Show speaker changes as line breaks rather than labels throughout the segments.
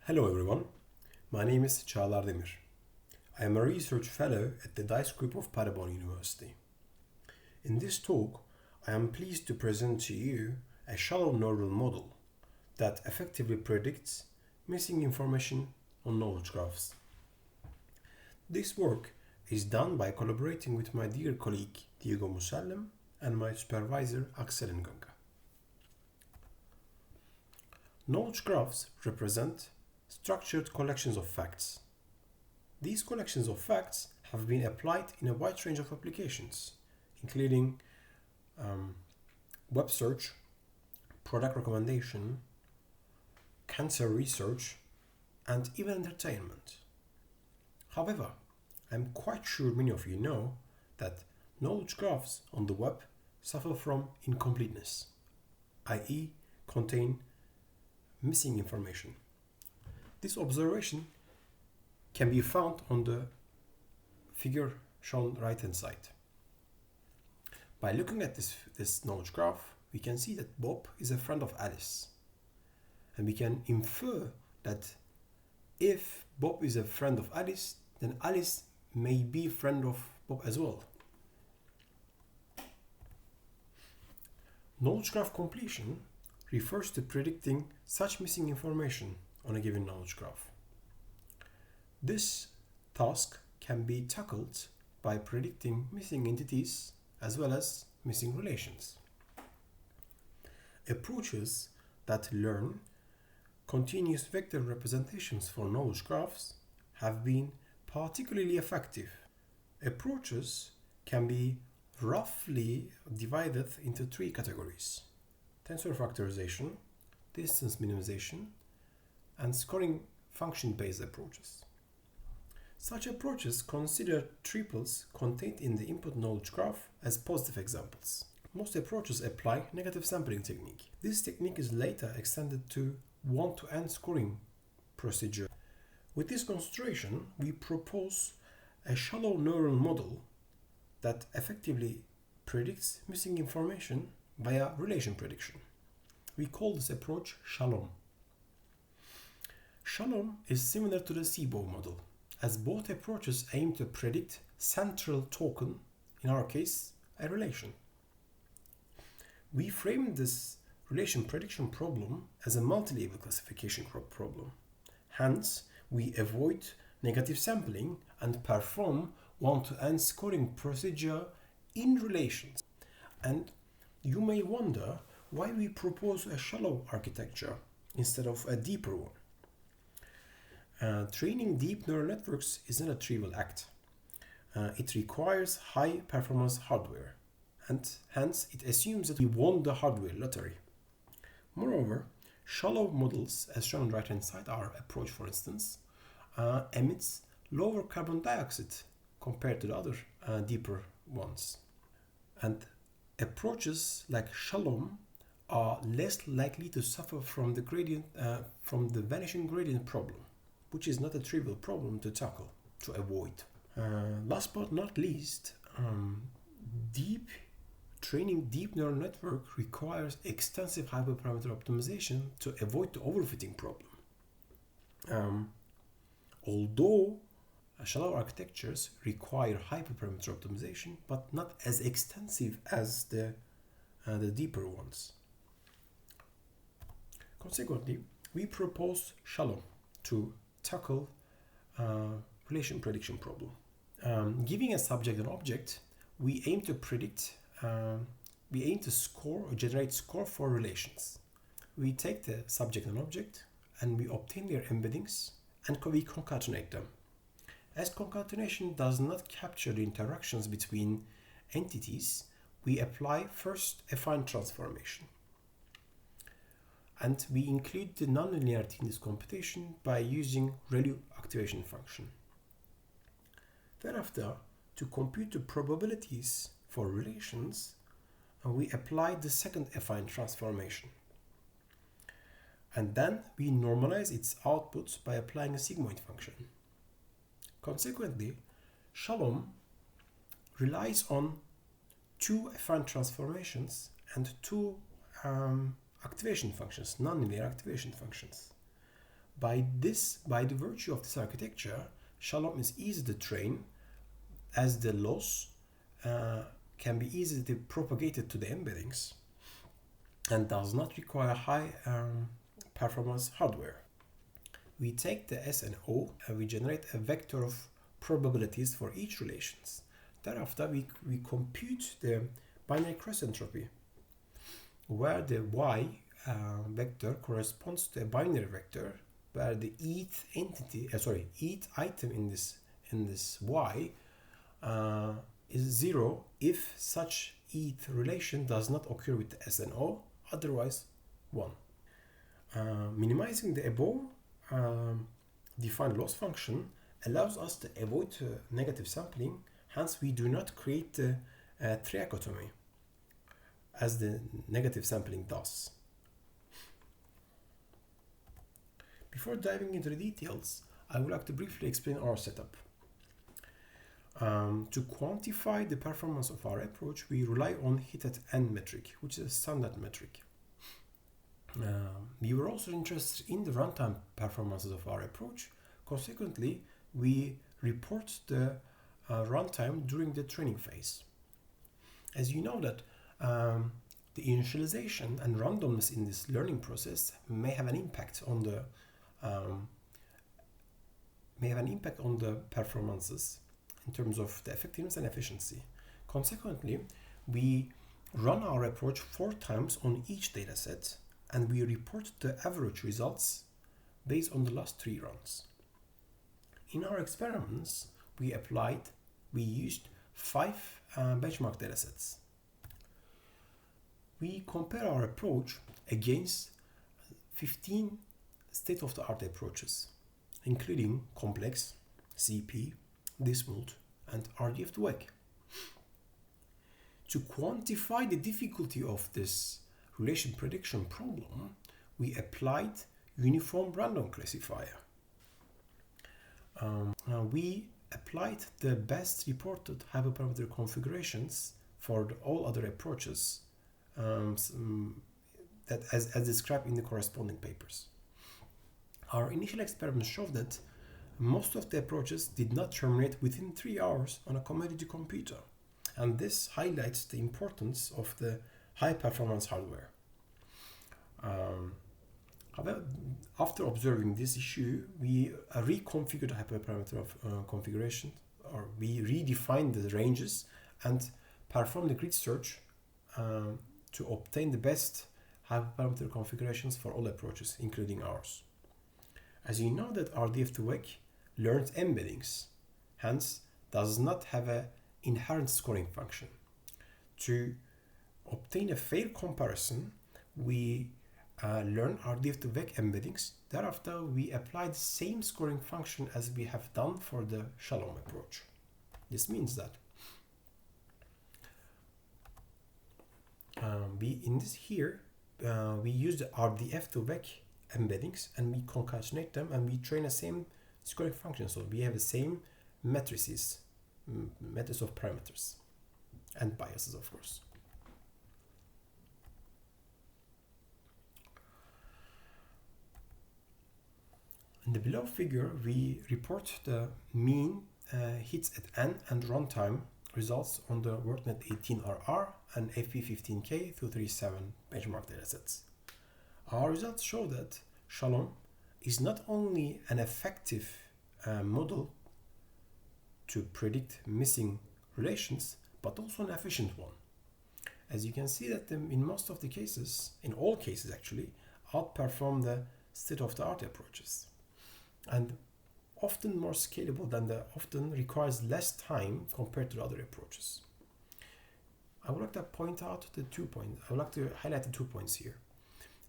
Hello everyone, my name is SHALLOM. I am a research fellow at the DICE group of Paderborn University. In this talk, I am pleased to present to you a shallow neural model that effectively predicts missing information on knowledge graphs. This work is done by collaborating with my dear colleague Diego Musallem and my supervisor Axel Ngunga. Knowledge graphs represent structured collections of facts. These collections of facts have been applied in a wide range of applications, including web search, product recommendation, cancer research, and even entertainment. However, I'm quite sure many of you know that knowledge graphs on the web suffer from incompleteness, i.e., contain missing information. This observation can be found on the figure shown right hand side. By looking at this knowledge graph, we can see that Bob is a friend of Alice. And we can infer that if Bob is a friend of Alice, then Alice may be a friend of Bob as well. Knowledge graph completion refers to predicting such missing information on a given knowledge graph. This task can be tackled by predicting missing entities as well as missing relations. Approaches that learn continuous vector representations for knowledge graphs have been particularly effective. Approaches can be roughly divided into three categories: tensor factorization, distance minimization, and scoring function-based approaches. Such approaches consider triples contained in the input knowledge graph as positive examples. Most approaches apply negative sampling technique. This technique is later extended to one-to-n scoring procedure. With this consideration, we propose a shallow neural model that effectively predicts missing information via relation prediction. We call this approach SHALLOM. SHALLOM is similar to the SIBO model, as both approaches aim to predict central token, in our case, a relation. We frame this relation prediction problem as a multi-label classification problem. Hence, we avoid negative sampling and perform one-to-n scoring procedure in relations. And you may wonder why we propose a shallow architecture instead of a deeper one. Training deep neural networks is not a trivial act. It requires high performance hardware, and hence it assumes that we won the hardware lottery. Moreover, shallow models, as shown on the right hand side, our approach for instance, emits lower carbon dioxide compared to the other deeper ones. And approaches like SHALLOM are less likely to suffer from the gradient, from the vanishing gradient problem, which is not a trivial problem to tackle, to avoid. Last but not least, training deep neural network requires extensive hyperparameter optimization to avoid the overfitting problem. Although shallow architectures require hyperparameter optimization, but not as extensive as the deeper ones. Consequently, we propose SHALLOM to tackle relation prediction problem. Giving a subject and object, we aim to predict, score or generate score for relations. We take the subject and object and we obtain their embeddings and we concatenate them. As concatenation does not capture the interactions between entities, we apply first affine transformation. And we include the nonlinearity in this computation by using ReLU activation function. Thereafter, to compute the probabilities for relations, we apply the second affine transformation. And then we normalize its outputs by applying a sigmoid function. Consequently, SHALLOM relies on two affine transformations and two activation functions, nonlinear activation functions. By the virtue of this architecture, SHALLOM is easy to train, as the loss can be easily propagated to the embeddings and does not require high performance hardware. We take the S and O and we generate a vector of probabilities for each relations. Thereafter, we compute the binary cross entropy, where the Y vector corresponds to a binary vector, where the eth item in this Y is 0 if such eth relation does not occur with the S and O, otherwise 1. Minimizing the above defined loss function allows us to avoid negative sampling. Hence, we do not create the trichotomy as the negative sampling does. Before diving into the details, I would like to briefly explain our setup. To quantify the performance of our approach, we rely on hit at n metric, which is a standard metric. We were also interested in the runtime performances of our approach. Consequently, we report the runtime during the training phase. As you know that the initialization and randomness in this learning process may have an impact on the performances in terms of the effectiveness and efficiency. Consequently, we run our approach 4 times on each dataset, and we report the average results based on the last 3 runs. In our experiments, we used 5 benchmark datasets. We compare our approach against 15 state-of-the-art approaches, including complex, CP, Dismult, and RDF2WEC. To quantify the difficulty of this relation prediction problem, we applied uniform random classifier. We applied the best reported hyperparameter configurations for all other approaches that as described in the corresponding papers. Our initial experiments showed that most of the approaches did not terminate within 3 hours on a commodity computer, and this highlights the importance of the high performance hardware. However, after observing this issue, we reconfigured the hyperparameter of configuration, or we redefined the ranges and performed the grid search to obtain the best hyperparameter configurations for all approaches, including ours. As you know that RDF2WEC learns embeddings, hence does not have an inherent scoring function. To obtain a fair comparison, we learn RDF2WEC embeddings. Thereafter, we apply the same scoring function as we have done for the SHALLOM approach. This means that we use the RDF2WEC embeddings and we concatenate them and we train the same scoring function. So we have the same matrices of parameters and biases, of course. In the below figure, we report the mean hits at n and runtime results on the WN18RR and FB15K-237 benchmark datasets. Our results show that SHALLOM is not only an effective model to predict missing relations, but also an efficient one. As you can see that in most of the cases, in all cases actually, outperform the state-of-the-art approaches, and often more scalable than often requires less time compared to other approaches. I would like to point out the 2 points. I would like to highlight the 2 points here.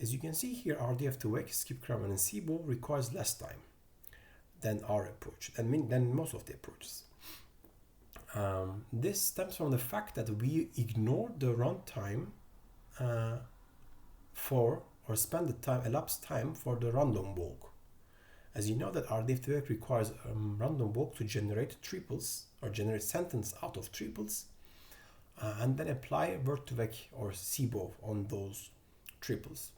As you can see here, RDF2WEC, skip-Karaman, and SIBO requires less time than our approach, than most of the approaches. This stems from the fact that we ignore the runtime spend the time, elapsed time for the random walk. As you know that RDF2WEC requires a random walk to generate triples or generate sentence out of triples, and then apply word2vec or SIBO on those triples.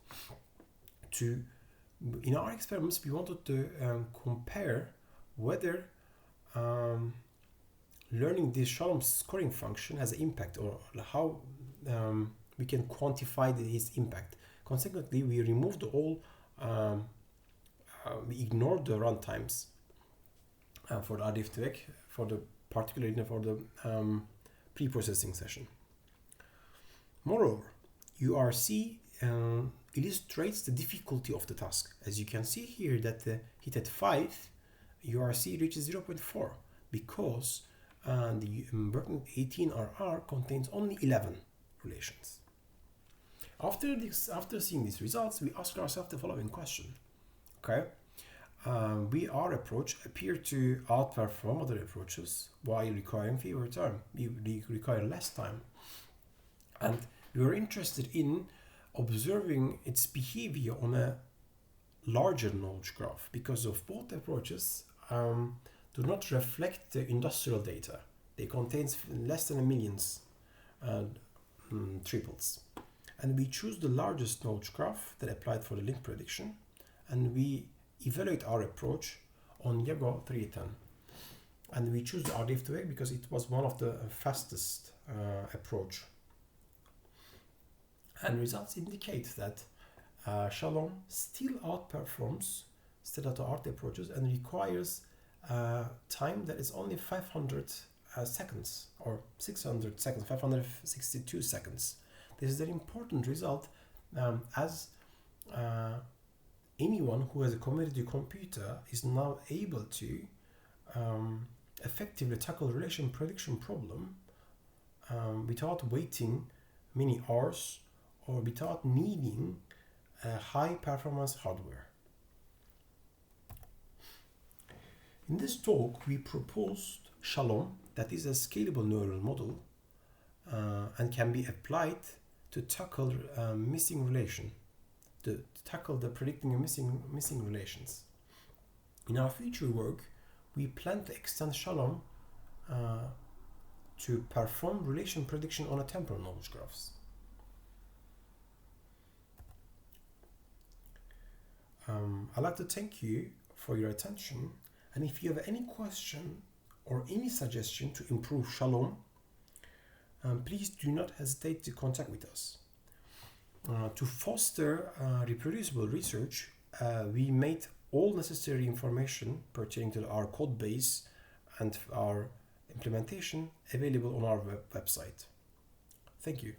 To in our experiments, we wanted to compare whether learning this SHALLOM scoring function has an impact, or how we can quantify its impact. Consequently, we removed all, we ignored the runtimes for the RDF2K, particularly for the pre-processing session. Moreover, URC illustrates the difficulty of the task. As you can see here, that the hit at 5, URC reaches 0.4 because the WN18RR contains only 11 relations. After seeing these results, we asked ourselves the following question. Okay, our approach appeared to outperform other approaches while requiring fewer time. We require less time, and we were interested in observing its behavior on a larger knowledge graph, because of both approaches do not reflect the industrial data. They contain less than a millions triples. And we choose the largest knowledge graph that applied for the link prediction, and we evaluate our approach on Yago 310. And we choose the RDF2K because it was one of the fastest approach. And results indicate that SHALLOM still outperforms state-of-the-art approaches and requires time that is only 500 seconds, or 600 seconds, 562 seconds. This is an important result, as anyone who has a commodity computer is now able to effectively tackle relation prediction problem without waiting many hours or without needing high performance hardware. In this talk, we proposed SHALLOM, that is a scalable neural model and can be applied to tackle missing relation, to tackle the predicting missing relations. In our future work, we plan to extend SHALLOM to perform relation prediction on a temporal knowledge graphs. I'd like to thank you for your attention, and if you have any question or any suggestion to improve SHALLOM, please do not hesitate to contact with us. To foster reproducible research, we made all necessary information pertaining to our code base and our implementation available on our website. Thank you.